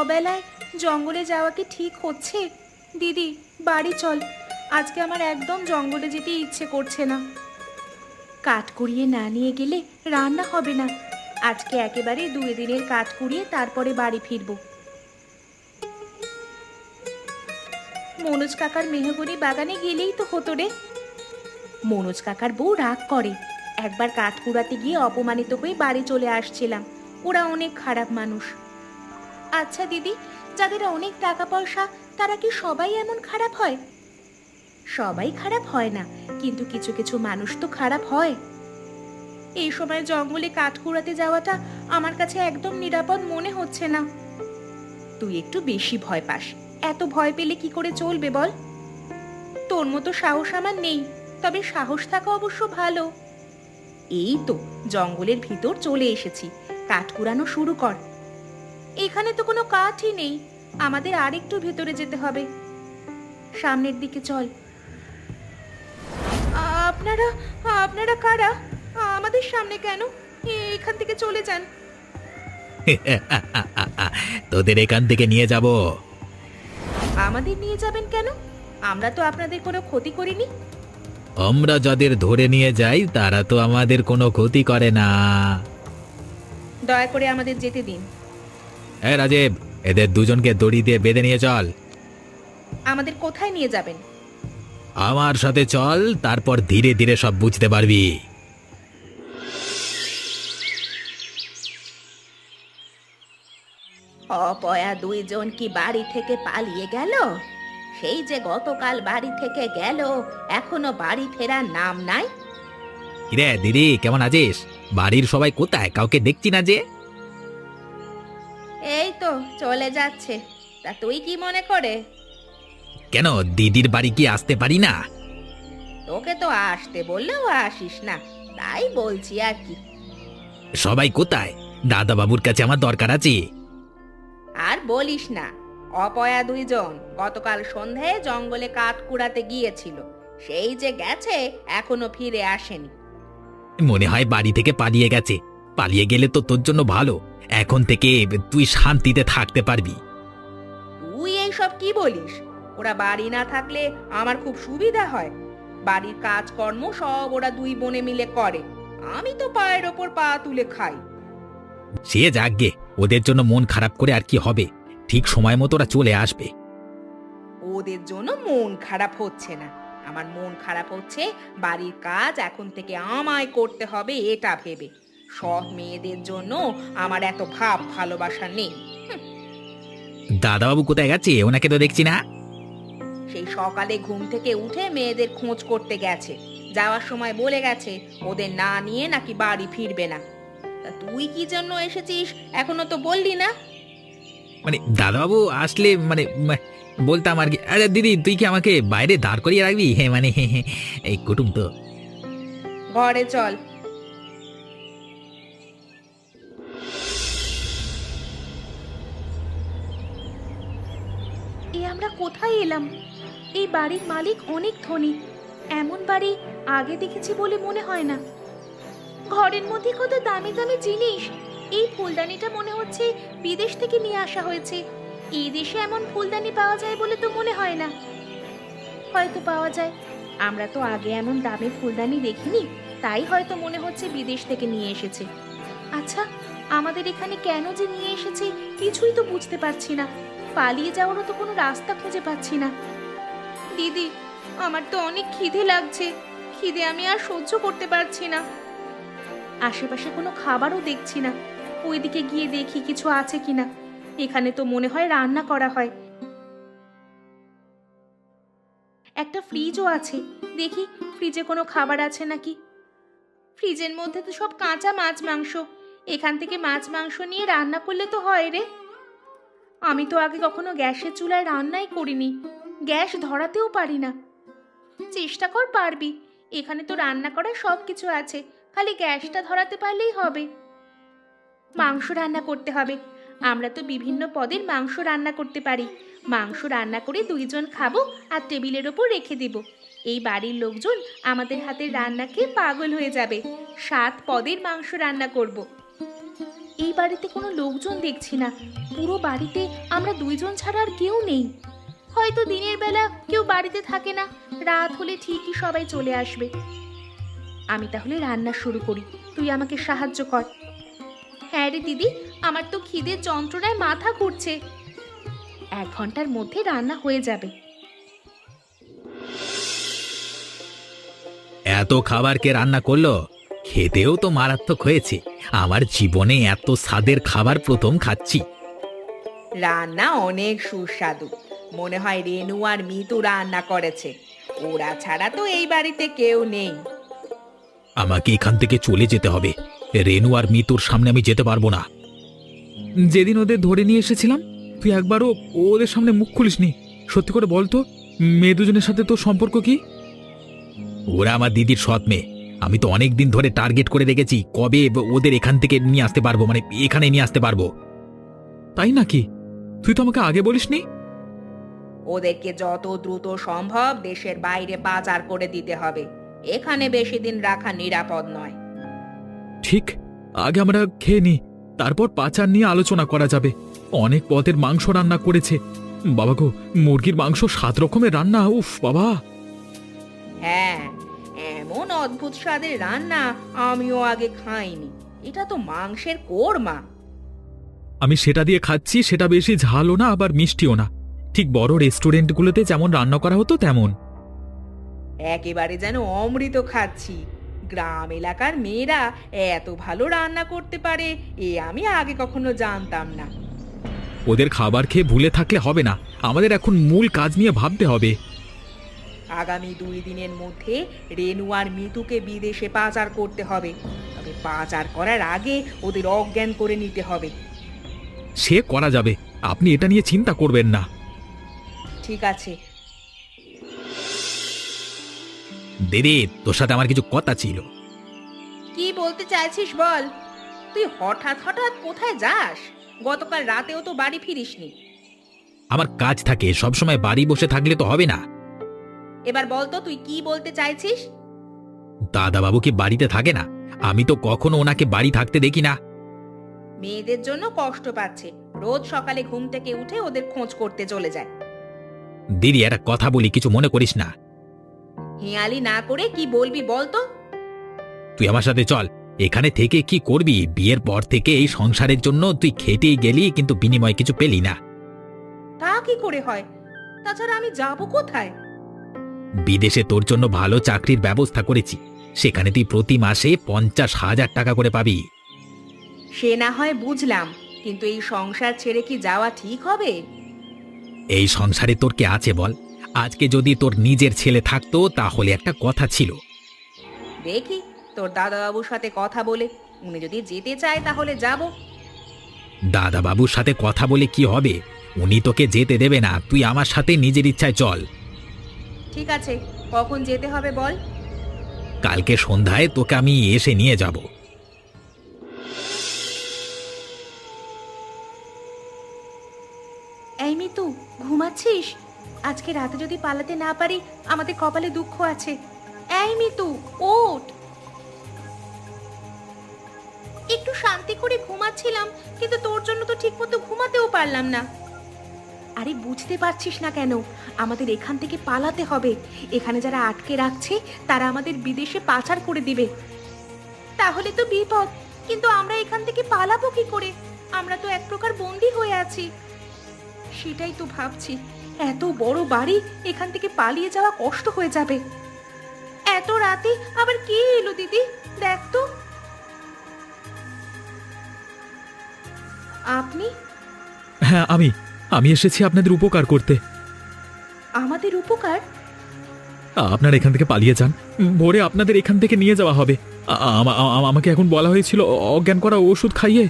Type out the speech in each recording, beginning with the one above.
অবেলায় জঙ্গলে যাওয়া কি ঠিক হচ্ছে? দিদি, বাড়ি চল। আজকে আমার একদম জঙ্গলে যেতে ইচ্ছে করছে না। কাঠ কুড়িয়ে না নিয়ে গেলে রান্না হবে না। আজকে একেবারে 2 দিনের কাঠ কুড়িয়ে তারপরে বাড়ি ফিরবো। মনোজ কাকার মেহগনি বাগানে গেলেই তো হতো রে। মনোজ কাকার বউ রাগ করে। একবার কাঠ কুড়াতে গিয়ে অপমানিত হয়ে বাড়ি চলে আসছিলাম। ওরা অনেক খারাপ মানুষ। আচ্ছা দিদি, যাদের অনেক টাকা পয়সা তারা কি সবাই এমন খারাপ হয়? সবাই খারাপ হয় না, কিন্তু কিছু কিছু মানুষ তো খারাপ হয়। এই সময় জঙ্গলে কাঠ কুড়াতে যাওয়াটা আমার কাছে একদম নিরাপদ মনে হচ্ছে না। তুই একটু বেশি ভয় পাস। এত ভয় পেলে কি করে চলবে বল? তোর মতো সাহস আমার নেই, তবে সাহস থাকা অবশ্য ভালো। এই তো জঙ্গলের ভিতর চলে এসেছি, কাঠ কুড়ানো শুরু কর। এখানে তো কোনো কাঠই নেই, আমাদের আরেকটু ভেতরে যেতে হবে। সামনের দিকে চল। আপনারা আপনারা কারা? আমাদের সামনে কেন? এখান থেকে চলে যান। তোদের এখান থেকে নিয়ে যাব। আমাদের নিয়ে যাবেন কেন? আমরা তো আপনাদের কোনো ক্ষতি করিনি। আমরা যাদের ধরে নিয়ে যাই তারা তো আমাদের কোনো ক্ষতি করে না। দয়া করে আমাদের যেতে দিন। রাজীব, এদের দুজনকে দড়ি দিয়ে বেঁধে নিয়ে চল। আমাদের কোথায় নিয়ে যাবেন? আমার সাথে চল, তারপর ধীরে ধীরে সব বুঝতে পারবি। অপয়া 2 জন কি বাড়ি থেকে পালিয়ে গেল? সেই যে গতকাল বাড়ি থেকে গেল, এখনো বাড়ি ফেরার নাম নাই। কিরে দিদি, কেমন আছিস? বাড়ির সবাই কোথায়? কাউকে দেখছি না যে। এই তো চলে যাচ্ছে। তা তুই কি মনে করে? কেন, দিদির বাড়ি কি আসতে পারি না? তোকে তো আসতে বললেও আসিস না, তাই বলছি আর কি। সবাই কোথায়? দাদা বাবুর কাছে আমার দরকার আছে। আর বলিস না, অপয়া 2 জন গতকাল সন্ধ্যায় জঙ্গলে কাঠ কুড়াতে গিয়েছিল। সেই যে গেছে, এখনো ফিরে আসেনি। মনে হয় বাড়ি থেকে পালিয়ে গেছে। পালিয়ে গেলে তো তোর জন্য ভালো। এখন থেকে তুই শান্তিতে থাকতে পারবি। তুই এইসব কি বলিস? ওরা বাড়ি না থাকলে আমার খুব সুবিধা হয়। বাড়ির কাজকর্ম সব ওরা 2 বোনে মিলে করে। আমি তো পায়ের ওপর পা তুলে খাই। সে যাকগে, ওদের জন্য মন খারাপ করে আর কি হবে? ঠিক সময় মতো ওরা চলে আসবে। ওদের জন্য মন খারাপ হচ্ছে না, আমার মন খারাপ হচ্ছে বাড়ির কাজ এখন থেকে আমায় করতে হবে এটা ভেবে। সব মেয়েদের জন্য আমার এত ভাব ভালোবাসা নেই। দাদাবাবু কোথায় গেছে? ওনাকে তো দেখছি না। সেই সকালে ঘুম থেকে উঠে মেয়েদের খোঁজ করতে গেছে। যাওয়ার সময় বলে গেছে ওদের না নিয়ে নাকি বাড়ি ফিরবে না। তা তুই কি জন্য এসেছিস এখনো তো বললি না? মানে দাদাবাবু আসলে বলতাম আর কি। আরে দিদি, তুই কি আমাকে বাইরে দাঁড় করিয়ে রাখবি? হ্যাঁ এই কুটুম তো। ঘরে চল। আমরা কোথায় এলাম? এই বাড়ির মালিক অনেক ধনী। এমন বাড়ি আগে দেখেছি বলে মনে হয় না। ঘরের মধ্যে কত দামি দামি জিনিস। এই ফুলদানিটা মনে হচ্ছে বিদেশ থেকে নিয়ে আসা হয়েছে। এই দেশে এমন ফুলদানি পাওয়া যায় বলে তো মনে হয় না। হয়তো পাওয়া যায়, আমরা তো আগে এমন দামি ফুলদানি দেখিনি, তাই হয়তো মনে হচ্ছে বিদেশ থেকে নিয়ে এসেছে। আচ্ছা, আমাদের এখানে কেন যে নিয়ে এসেছে কিছুই তো বুঝতে পারছি না। পালিয়ে যাওয়ারও তো কোনো রাস্তা খুঁজে পাচ্ছি না। দিদি, আমার তো অনেক খিদে লাগছে। খিদে আমি আর সহ্য করতে পারছি না। আশেপাশে কোনো খাবারও দেখছি না। ওইদিকে গিয়ে দেখি কিছু আছে কিনা। এখানে তো মনে হয় রান্না করা হয়। একটা ফ্রিজও আছে, দেখি ফ্রিজে কোনো খাবার আছে নাকি। ফ্রিজের মধ্যে তো সব কাঁচা মাছ মাংস। এখান থেকে মাছ মাংস নিয়ে রান্না করলে তো হয় রে। আমি তো আগে কখনো গ্যাসের চুলায় রান্নাই করিনি, গ্যাস ধরাতেও পারি না। চেষ্টা কর, পারবি। এখানে তো রান্না করা সব কিছু আছে, খালি গ্যাসটা ধরাতে পারলেই হবে। মাংস রান্না করতে হবে। আমরা তো বিভিন্ন পদের মাংস রান্না করতে পারি। মাংস রান্না করে 2 জন খাবো আর টেবিলের ওপর রেখে দেব। এই বাড়ির লোকজন আমাদের হাতের রান্না খেয়ে পাগল হয়ে যাবে। 7 পদের মাংস রান্না করব। এই বাড়িতে কোনো লোকজন দেখছি না। পুরো বাড়িতে আমরা দুইজন ছাড়া আর কেউ নেই। হয়তো দিনের বেলা কেউ বাড়িতে থাকে না, রাত হলে ঠিকই সবাই চলে আসবে। আমি তাহলে রান্না শুরু করি, তুই আমাকে সাহায্য কর। হ্যাঁ রে দিদি, আমার তো খিদের যন্ত্রণায় মাথা ঘুরছে। 1 ঘন্টার মধ্যে রান্না হয়ে যাবে। এত খাবার কে রান্না করলো? খেতেও তো মারাত্মক হয়েছে। আমার জীবনে এত স্বাদের খাবার প্রথম খাচ্ছি। রান্না অনেক সুস্বাদু। মনে হয় রেনু আর মিতু রান্না করেছে। ওরা ছাড়া তো এই বাড়িতে কেউ নেই। আমাকে এখান থেকে চলে যেতে হবে। রেনু আর মিতুর সামনে আমি যেতে পারবো না। যেদিন ওদের ধরে নিয়ে এসেছিলাম তুই একবারও ওদের সামনে মুখ খুলিসনি। সত্যি করে বলতো, মেয়ে দুজনের সাথে তোর সম্পর্ক কি? ওরা আমার দিদির সৎ মেয়ে। আমি তো অনেক দিন ধরে টার্গেট করে রেখেছি কবে ওদের এখান থেকে নিয়ে আসতে পারবো, মানে এখানে নিয়ে আসতে পারবো। তাই নাকি? তুই তো আমাকে আগে বলিসনি। ওদেরকে যত দ্রুত সম্ভব দেশের বাইরে পাচার করে দিতে হবে। এখানে বেশি দিন রাখা নিরাপদ নয়। ঠিক, আগে আমরা খেয়ে নি, তারপর পাচার নিয়ে আলোচনা করা যাবে। অনেক পদের মাংস রান্না করেছে। বাবা গো, মুরগির মাংস 7 রকমের রান্না, উফ বাবা। হ্যাঁ, এমন অদ্ভুত স্বাদের রান্না আমিও আগে খাইনি। এটা তো মাংসের কোরমা। আমি সেটা দিয়ে খাচ্ছি, সেটা বেশি ঝালও না আবার মিষ্টিও না। ঠিক বড় রেস্টুরেন্টগুলোতে যেমন রান্না করা হতো তেমন। একেবারে যেন অমৃত খাচ্ছি। গ্রাম এলাকার মেয়েরা এত ভালো রান্না করতে পারে, এ আমি আগে কখনো জানতাম না। ওদের খাবার খেয়ে ভুলে থাকলে হবে না, আমাদের এখন মূল কাজ নিয়ে ভাবতে হবে। আগামী 2 দিনের মধ্যে রেনু আর মিতুকে বিদেশে পাচার করতে হবে। তবে পাচার করার আগে ওদের অজ্ঞান করে নিতে হবে। সে করা যাবে, আপনি এটা নিয়ে চিন্তা করবেন না। ঠিক আছে। দিদি, তোর সাথে আমার কিছু কথা ছিল। কি বলতে চাইছিস বল। তুই হঠাৎ হঠাৎ কোথায় যাস? গতকাল রাতেও তো বাড়ি ফিরিসনি। আমার কাজ থাকে, সবসময় বাড়ি বসে থাকলে তো হবে না। এবার বল তো তুই কি বলতে চাইছিস? দাদাবাবু কি বাড়িতে থাকে না? আমি তো কখনো ওনাকে বাড়ি থাকতে দেখি না। মেয়েদের জন্য কষ্ট পাচ্ছে, রোজ সকালে ঘুম থেকে উঠে ওদের খোঁজ করতে চলে যায়। দিদি, একটা কথা বলি, কিছু মনে করিস না। হেয়ালি না করে কি বলবি বল তো। তুই আমার সাথে চল। এখানে থেকে কি করবি? বিয়ের পর থেকে এই সংসারের জন্য তুই খেটেই গেলি, কিন্তু বিনিময় কিছু পেলি না। তা কি করে হয়? তাছাড়া আমি যাব কোথায়? বিদেশে তোর জন্য ভালো চাকরির ব্যবস্থা করেছি, সেখানে তুই প্রতি মাসে 50,000 টাকা করে পাবি। সে না হয় বুঝলাম, কিন্তু এই সংসার ছেড়ে কি যাওয়া ঠিক হবে? এই সংসারে তোর কে আছে বল? আজকে যদি তোর নিজের ছেলে থাকতো তাহলে একটা কথা ছিল। দেখি তোর দাদাবাবুর সাথে কথা বলে, উনি যদি যেতে চায় তাহলে যাব। দাদাবাবুর সাথে কথা বলে কি হবে? উনি তোকে যেতে দেবে না, তুই আমার সাথে নিজের ইচ্ছায় চল। ঠিক আছে, কখন যেতে হবে বল। কালকে সন্ধ্যায় তোকে আমি এসে নিয়ে যাব। এই মিতু, ঘুমাচ্ছিস? আজকে রাতে যদি পালাতে না পারি আমাদের কপালে দুঃখ আছে। এই মিতু, ওঠ। একটু শান্তি করে ঘুমাচ্ছিলাম, কিন্তু তোর জন্য তো ঠিকমতো ঘুমাতেও পারলাম না। আরে বুঝতে পারছিস না কেন? আমাদের এখান থেকে পালাতে হবে। এখানে যারা আটকে রাখছে তারা আমাদের বিদেশে পাচার করে দিবে। তাহলে তো বিপদ, কিন্তু আমরা এখান থেকে পালাবো কি করে? আমরা তো এক প্রকার বন্দী হয়ে আছি। সেটাই তো ভাবছি, এত বড় বাড়ি, এখান থেকে পালিয়ে যাওয়া কষ্ট হয়ে যাবে। এত রাতে আবার কে এলো দিদি? দেখ তো। আপনি? হ্যাঁ, আমি এসেছি আপনাদের উপকার করতে। আমাদের উপকার? আপনারা এখান থেকে পালিয়ে যান, ভোরে আপনাদের এখান থেকে নিয়ে যাওয়া হবে। আমাকে এখন বলা হয়েছিল অজ্ঞান করা ওষুধ খাইয়ে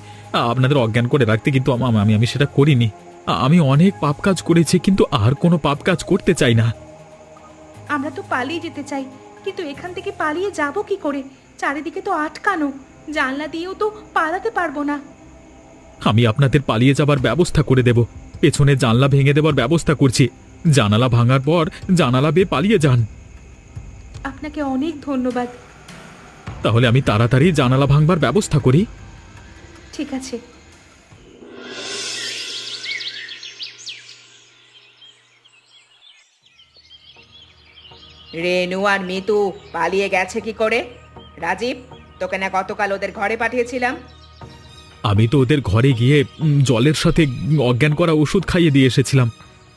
আপনাদের অজ্ঞান করে রাখতে, কিন্তু আমি সেটা করিনি। আমি অনেক পাপ কাজ করেছি, কিন্তু আর কোনো পাপ কাজ করতে চাই না। আমরা তো পালিয়ে যেতে চাই, কিন্তু এখান থেকে পালিয়ে যাব কি করে? চারিদিকে তো আটকানো, জানলা দিয়েও তো পালাতে পারবো না। আমি আপনাদের পালিয়ে যাবার ব্যবস্থা করে দেব। পেছনে জানলা ভেঙে দেবার ব্যবস্থা করছি। জানালা ভাঙার পর জানালা বেয়ে পালিয়ে যান। আপনাকে অনেক ধন্যবাদ। তাহলে আমি তাড়াতাড়ি জানালা ভাঙবার ব্যবস্থা করি। ঠিক আছে। রেনু আর মিতু পালিয়ে গেছে কি করে? রাজীব, তোকে না গতকাল ওদের ঘরে পাঠিয়েছিলাম। আমি তো ওদের ঘরে গিয়ে জলের সাথে অজ্ঞান করা ওষুধ খাইয়ে দিয়ে এসেছিলাম।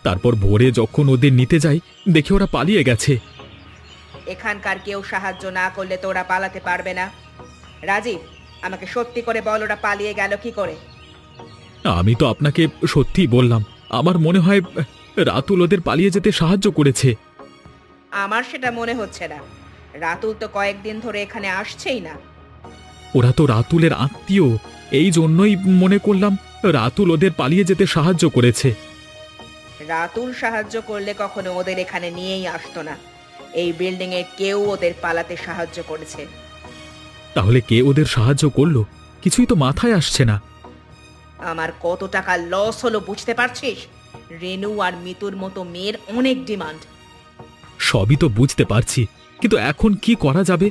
তারপর ভোরে যখন ওদের নিতে যাই দেখি ওরা পালিয়ে গেছে। এখানকার কেউ সাহায্য না করলে তো ওরা পালাতে পারবে না। রাজীব, আমাকে সত্যি করে বল, ওরা পালিয়ে গেল কি করে? আমি তো আপনাকে সত্যিই বললাম, আমার মনে হয় রাতুল ওদের পালিয়ে যেতে সাহায্য করেছে। আমার সেটা মনে হচ্ছে না। রাতুল তো কয়েকদিন ধরে এখানে আসছেই না। ওরা তো রাতুলের আত্মীয়, এই জন্যই মনে করলাম রাতুল ওদের পালিয়ে যেতে সাহায্য করেছে। রাতুল সাহায্য করলে কখনো ওদের এখানে নিয়েই আসতো না। এই বিল্ডিং এর কেউ ওদের পালাতে সাহায্য করেছে। তাহলে কে ওদের সাহায্য করলো কিছুই তো মাথায় আসছে না। আমার কত টাকা লস হলো বুঝতে পারছিস? রেনু আর মিতুর মতো মেয়ের অনেক ডিমান্ড। সবই তো বুঝতে পারছি, কিন্তু এখন কি করা যাবে?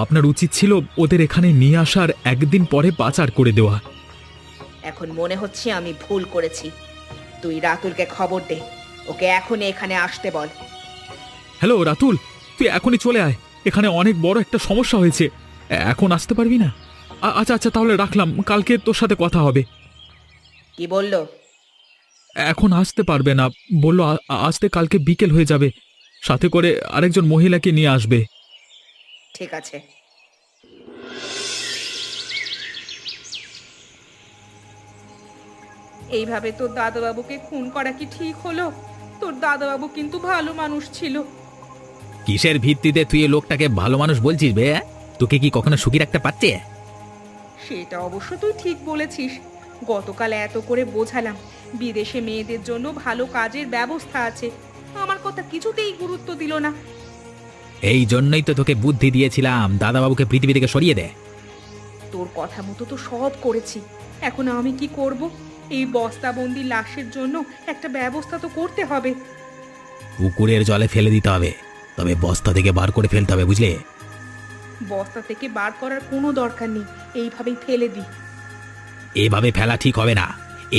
আপনার উচিত ছিল ওদের এখানে নিয়ে আসার একদিন পরে পাচার করে দেওয়া। এখন মনে হচ্ছে আমি ভুল করেছি। তুই রাতুলকে খবর দে, ওকে এখনই এখানে আসতে বল। হ্যালো রাতুল, তুই এখনই চলে আয়, এখানে অনেক বড় একটা সমস্যা হয়েছে। এখন আসতে পারবি না? আচ্ছা আচ্ছা, তাহলে রাখলাম, কালকে তোর সাথে কথা হবে। কি বললো? এখন আসতে পারবে না, বললো আসতে কালকে বিকেল হয়ে যাবে, সাথে করে আরেকজন মহিলাকে নিয়ে আসবে। ঠিক আছে। এইভাবে তোর দাদাবাবুকে খুন করা কি ঠিক হলো? তোর দাদাবাবু কিন্তু ভালো মানুষ ছিল। কিসের ভিত্তিতে তুই এই লোকটাকে ভালো মানুষ বলছিস বে? তোকে কি কখনো সুখী রাখতে পারছে? সেটা অবশ্য তুই ঠিক বলেছিস। গতকাল এত করে বোঝালাম বিদেশে মেয়েদের জন্য ভালো কাজের ব্যবস্থা আছে, আমার কথা কিছুতেই গুরুত্ব দিল না। এই জন্যই তো তোকে বুদ্ধি দিয়েছিলাম, দাদাবাবুকে পৃথিবী থেকে সরিয়ে দে। তোর কথা মতো তো সব করেছি, এখন আমি কি করব? এই বস্তাবন্দি লাশের জন্য একটা ব্যবস্থা তো করতে হবে। পুকুরের জলে ফেলে দিতে হবে, তবে বস্তা থেকে বার করে ফেলতে হবে, বুঝলে? বস্তা থেকে বার করার কোনো দরকার নেই, এইভাবেই ফেলে দিই। এভাবে ফেলা ঠিক হবে না।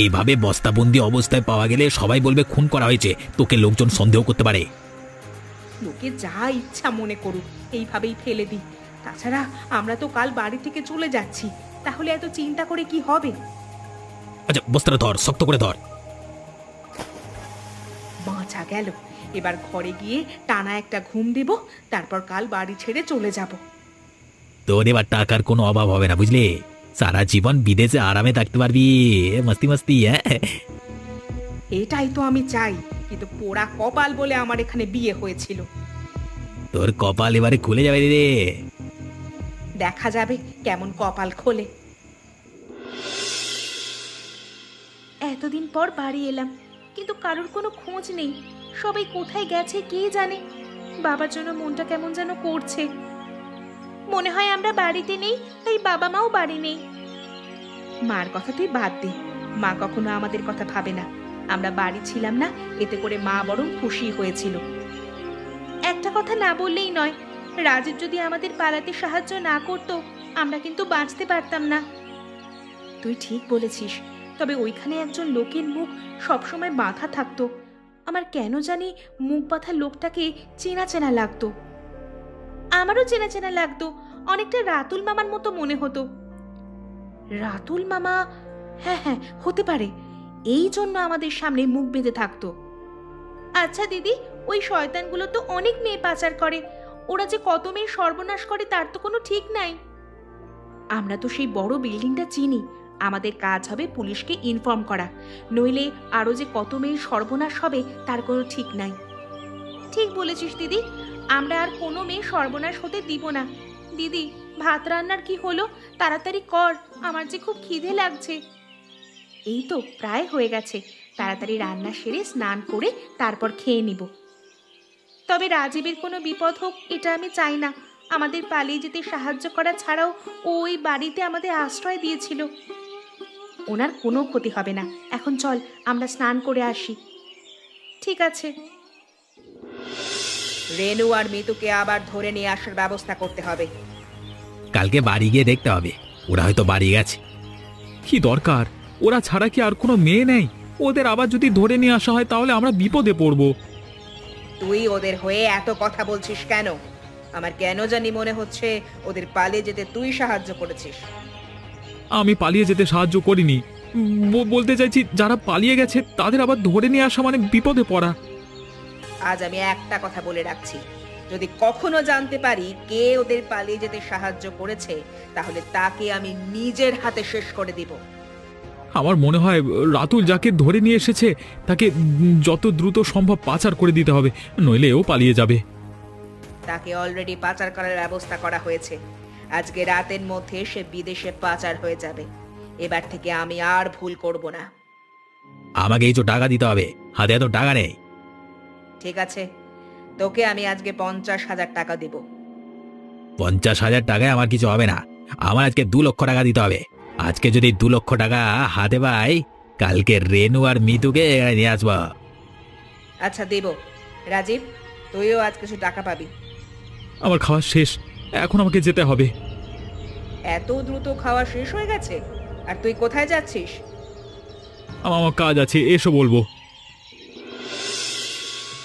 এইভাবে বস্তাবন্দি অবস্থায় পাওয়া গেলে সবাই বলবে খুন করা হয়েছে, তোকে লোকজন সন্দেহ করতে পারে। লোকে যা ইচ্ছা মনে করুক, এইভাবেই ফেলে দিই। তাছাড়া আমরা তো কাল বাড়ি থেকে চলে যাচ্ছি, তাহলে এত চিন্তা করে কি হবে? আচ্ছা, বস্তাটা ধর, শক্ত করে ধর। বাঁচা গেল। এবার ঘরে গিয়ে টানা একটা ঘুম দেব, তারপর কাল বাড়ি ছেড়ে চলে যাব। তোর এবার টাকার কোনো অভাব হবে না, বুঝলি? সারা জীবন বিদেশে আরামে থাকতে পারবি, মস্তি মস্তি। হ্যাঁ, এটাই তো আমি চাই, কিন্তু পোড়া কপাল বলে আমার এখানে বিয়ে হয়েছিল। তোর কপাল এবারে খুলে যাবে রে। দেখা যাবে কেমন কপাল খোলে। এতদিন পর বাড়ি এলাম, কিন্তু কারোর কোনো খোঁজ নেই। সবাই কোথায় গেছে কে জানে। বাবার জন্য মনটা কেমন যেন করছে। মনে হয় আমরা বাড়িতে নেই, তাই বাবা মাও বাড়ি নেই। মার কথা তুই বাদ দে, মা কখনো আমাদের কথা ভাবে না। আমরা বাড়ি ছিলাম না, এতে করে মা বরং খুশি হয়েছিল। একটা কথা না বললেই নয়, রাজীব যদি আমাদের পালাতে সাহায্য না করতো, আমরা কিন্তু বাঁচতে পারতাম না। তুই ঠিক বলেছিস, তবে ওইখানে একজন লোকের মুখ সবসময় বাঁধা থাকতো। আমার কেন জানি মুখ বাঁধা লোকটাকে চেনা চেনা লাগতো। আমারও চেনা চেনা লাগতো, অনেকটা রাতুল মামার মতো মনে হতো। রাতুল মামা? হ্যাঁ হ্যাঁ, হতে পারে। এই জন্য আমাদের সামনে মুখ বেঁধে থাকতো। আচ্ছা দিদি, ওই শয়তানগুলো তো অনেক মেয়ে পাচার করে। ওরা যে কত মেয়ে সর্বনাশ করে তার তো কোনো ঠিক নাই। আমরা তো সেই বড় বিল্ডিংটা চিনি, আমাদের কাজ হবে পুলিশকে ইনফর্ম করা, নইলে আরও যে কত মেয়ের সর্বনাশ হবে তার কোনো ঠিক নাই। ঠিক বলেছিস দিদি, আমরা আর কোনো মেয়ে সর্বনাশ হতে দিব না। দিদি, ভাত রান্নার কি হলো? তাড়াতাড়ি কর, আমার যে খুব খিদে লাগছে। এই তো প্রায় হয়ে গেছে, তাড়াতাড়ি রান্না সেরে স্নান করে তারপর খেয়ে নিব। তবে রাজীবের কোনো বিপদ হোক এটা আমি চাই না। আমাদের পালিয়ে যেতে সাহায্য করা ছাড়াও ও ওই বাড়িতে আমাদের আশ্রয় দিয়েছিল। ওনার কোনো ক্ষতি হবে না। এখন চল আমরা স্নান করে আসি। ঠিক আছে। রেনু আর মিতুকে আবার ধরে নিয়ে আসার ব্যবস্থা করতে হবে। কালকে বাড়ি গিয়ে দেখতে হবে, ওরা হয়তো বাড়ি গেছে। কি দরকার? ওরা ছাড়া কি আর কোনো মেয়ে নেই? ওদের আবার যদি ধরে নিয়ে আসা হয় তাহলে আমরা বিপদে পড়ব। তুই ওদের হয়ে এত কথা বলছিস কেন? আমার কেন জানি মনে হচ্ছে ওদের পালিয়ে যেতে তুই সাহায্য করেছিস। আমি পালিয়ে যেতে সাহায্য করিনি। বলতে চাইছি যারা পালিয়ে গেছে তাদের আবার ধরে নিয়ে আসা মানে বিপদে পড়া। আজ আমি একটা কথা বলে রাখছি, যদি কখনো জানতে পারি কে ওদের পালিয়ে যেতে সাহায্য করেছে, তাহলে তাকে আমি নিজের হাতে শেষ করে দিব। আমার মনে হয় রাতুল যাকে ধরে নিয়ে এসেছে তাকে যত দ্রুত সম্ভব পাচার করে দিতে হবে, নইলে ও পালিয়ে যাবে। তাকে অলরেডি পাচার করার ব্যবস্থা করা হয়েছে। আজকে রাতের মধ্যে সে বিদেশে পাচার হয়ে যাবে। এবার থেকে আমি আর ভুল করব না। আমাকে এই তো টাকা দিতে হবে, হাতে এত টাকা নেই। ঠিক আছে, তোকে আমি আজকে 50,000 টাকা দেব। 50,000 টাকায় আমার কিছু হবে না, আমার আজকে 2 লক্ষ টাকা দিতে হবে। আজকে যদি 2 লক্ষ টাকা হাতে পাই, কালকে রেনু আর মিতুকে এখানে নিয়ে আসবো। আচ্ছা দেব। রাজীব, তুইও আজ কিছু টাকা পাবি। আমার খাওয়া শেষ, এখন আমাকে যেতে হবে। এত দ্রুত খাওয়া শেষ হয়ে গেছে? আর তুই কোথায় যাচ্ছিস? আমার কাজ আছে, এসো বলবো।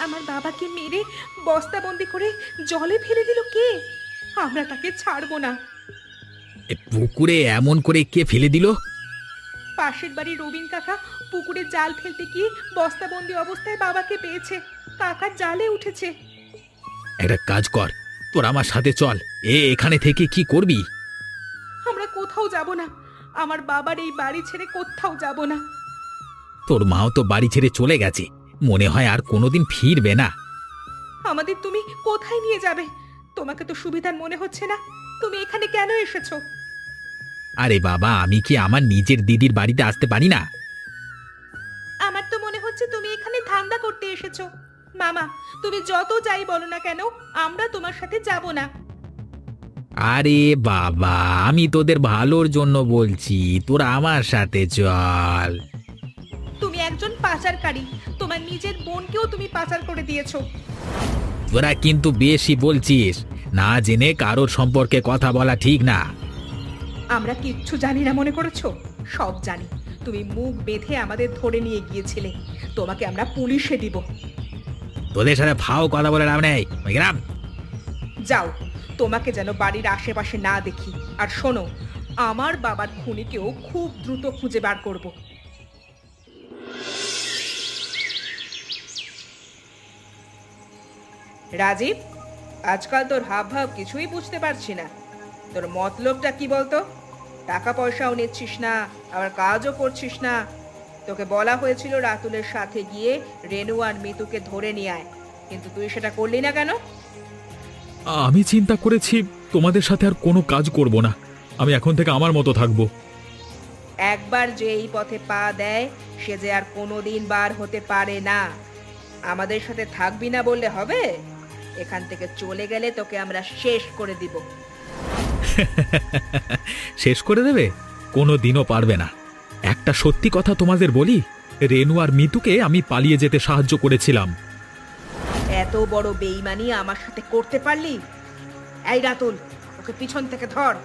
আমার বাবাকে মেরে বস্তাবন্দি করে জলে ফেলে দিল কে? আমরা তাকে ছাড়বো না। এ পুকুরে এমন করে কে ফেলে দিল? পাশের বাড়ি রবিন কাকা পুকুরে জাল ফেলতে গিয়ে বস্তাবন্দি অবস্থায় বাবাকে পেয়েছে। কাকার জালে উঠেছে। একটা কাজ কর, তোর আমার সাথে চল। এখানে থেকে কি করবি? আমরা কোথাও যাব না। আমার বাবার এই বাড়ি ছেড়ে কোথাও যাব না। তোর মাও তো বাড়ি ছেড়ে চলে গেছে, মনে হয় আর কোনোদিন ফিরবে না। আমাদের তুমি কোথায় নিয়ে যাবে? তোমাকে তো সুবিধার মনে হচ্ছে না। তুমি এখানে কেন এসেছো? আরে বাবা, আমি কি আমার নিজের দিদির বাড়িতে আসতে পারি না? আমার তো মনে হচ্ছে তুমি এখানে ধান্দা করতে এসেছো। মামা, তুমি যত যাই বলো না কেন, আমরা তোমার সাথে যাব না। আরে বাবা, আমি তোদের ভালোর জন্য বলছি, তোরা আমার সাথে চল। তুমি একজন পাচারকারী। তোমার নিজের বোনকেও তুমি পাচার করে দিয়েছো। তোরা কিন্তু বেশি বলছিস, না জেনে কারোর সম্পর্কে কথা বলা ঠিক না। আমরা কিচ্ছু জানি না মনে করেছো? সব জানি। তুমি মুখ বেঁধে আমাদের ধরে নিয়ে গিয়েছিলে। তোমাকে আমরা পুলিশে দিব। তোদের সাথে ফাও কথা বলে লাভ নেই, বুঝলাম? যাও, তোমাকে যেন বাড়ির আশেপাশে না দেখি। আর শোনো, আমার বাবার খুনিকেও খুব দ্রুত খুঁজে বার করব। রাজীব, আজকাল তোর হাব ভাব কিছুই বুঝতে পারছি না। তোর মতলবটা কি বলতো? টাকা পয়সাও নিচ্ছিস না, আবার কাজও করছিস না। তোকে বলা হয়েছিল রাতুলের সাথে গিয়ে রেনু আর মিতুকে ধরে নিয়ে আয়, কিন্তু তুই সেটা করলি না কেন? আমি চিন্তা করেছি তোমাদের সাথে আর কোনো কাজ করব না, আমি এখন থেকে আমার মতো থাকবো। একবার যে এই পথে পা দেয়, সে যে আর কোনোদিন বার হতে পারে না। আমাদের সাথে থাকবি না বললে হবে? এখান থেকে চলে গেলে তোকে আমরা শেষ করে দিব। শেষ করে দেবে? কোনো দিনও পারবে না। একটা সত্যি কথা তোমাদের বলি, রেনু আর মিতুকে আমি পালিয়ে যেতে সাহায্য করেছিলাম। এত বড় বেইমানি আমার সাথে করতে পারলি? এই রাতুল, ওকে পিছন থেকে ধর।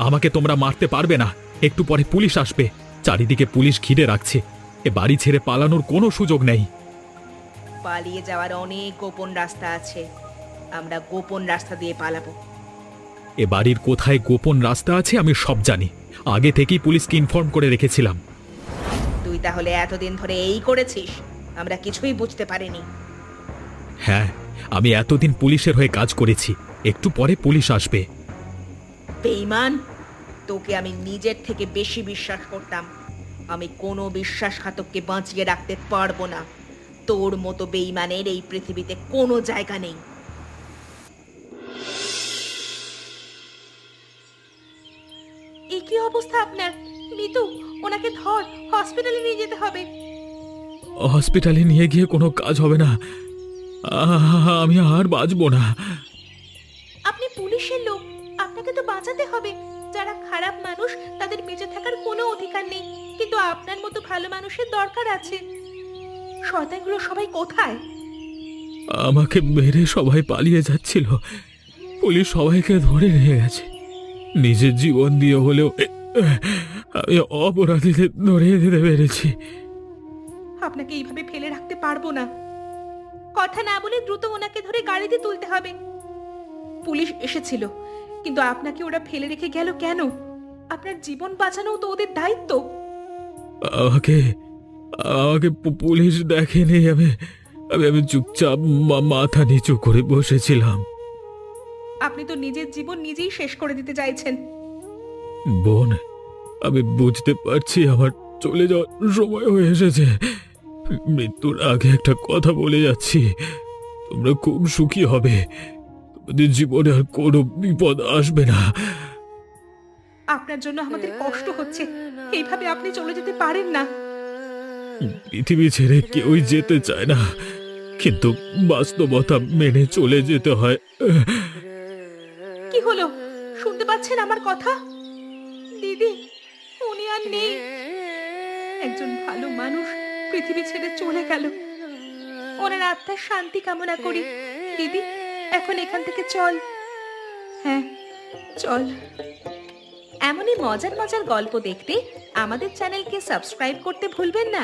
আমাকে তোমরা মারতে পারবে না, একটু পরে পুলিশ আসবে। চারিদিকে পুলিশ ঘিরে রাখছে, এ বাড়ি ছেড়ে পালানোর কোনো সুযোগ নেই। পালিয়ে যাওয়ার অনেক গোপন রাস্তা আছে। আমরা গোপন রাস্তা দিয়ে পালাবো। এ বাড়ির কোথায় গোপন রাস্তা আছে আমি সব জানি, আগে থেকেই পুলিশকে ইনফর্ম করে রেখেছিলাম। তুই তাহলে এতদিন ধরে এই করেছিস? আমরা কিছুই বুঝতে পারিনি। হ্যাঁ, আমি এতদিন পুলিশের হয়ে কাজ করেছি, একটু পরে পুলিশ আসবে। বেঈমান, তোকে আমি নিজের থেকে বেশি বিশ্বাস করতাম। আমি কোনো বিশ্বাসঘাতককে বাঁচিয়ে রাখতে পারবো না। তোর মতো বেঈমানের এই পৃথিবীতে কোনো জায়গা নেই। এ কি অবস্থা আপনার? মিতু, ওনাকে ধর, হসপিটালে নিয়ে যেতে হবে। হসপিটালে নিয়ে গিয়ে কোনো কাজ হবে না, আমি আর বাঁচবো না। আপনি পুলিশের লোক, আপনাকে তো বাঁচাতে হবে। যারা খারাপ মানুষ তাদের বেঁচে থাকার কোনো অধিকার নেই, কিন্তু আপনার মতো ভালো মানুষের দরকার আছে। শয়তানগুলো সবাই কোথায়? আমাকে মেরে সবাই পালিয়ে যাচ্ছিল, পুলিশ সবাইকে ধরে নিয়ে গেছে। নিজের জীবন দিয়ে হলেও আমি অপরাধীদের ধরিয়ে দিতে পেরেছি। আপনাকে এইভাবে ফেলে রাখতে পারবো না। কথা না বলে দ্রুত ওনাকে ধরে গাড়িতে তুলতে হবে। পুলিশ এসেছিল, কিন্তু আপনাকে ওরা ফেলে রেখে গেল কেন? আপনার জীবন বাঁচানো তো ওদের দায়িত্ব। আমাকে আমাকে পুলিশ দেখেনি। আমি আমি আমি চুপচাপ মাথা নিচু করে বসেছিলাম। আপনি তো নিজের জীবন নিজেই শেষ করে দিতে চাইছেন। বোন, আমি বুঝতে পারছি আমার চলে যাওয়ার সময় হয়ে এসেছে। মৃত্যুর আগে একটা কথা বলে যাচ্ছি, তোমরা খুব সুখী হবে। তোমাদের জীবনে আর কোনো বিপদ আসবে না। আপনার জন্য আমাদের কষ্ট হচ্ছে, এইভাবে আপনি চলে যেতে পারেন না। পৃথিবী ছেড়ে কেউই যেতে চায় না, কিন্তু বাস্তবতা মেনে চলে যেতে হয়। কি হলো, শুনতে পাচ্ছেন আমার কথা? দিদি, উনি আর নেই। একজন ভালো মানুষ পৃথিবী ছেড়ে চলে গেল। ওনার আত্মার শান্তি কামনা করি। দিদি, এখন এখান থেকে চল। হ্যাঁ, চল। এমনই মজার মজার গল্প দেখতে আমাদের চ্যানেলকে সাবস্ক্রাইব করতে ভুলবেন না।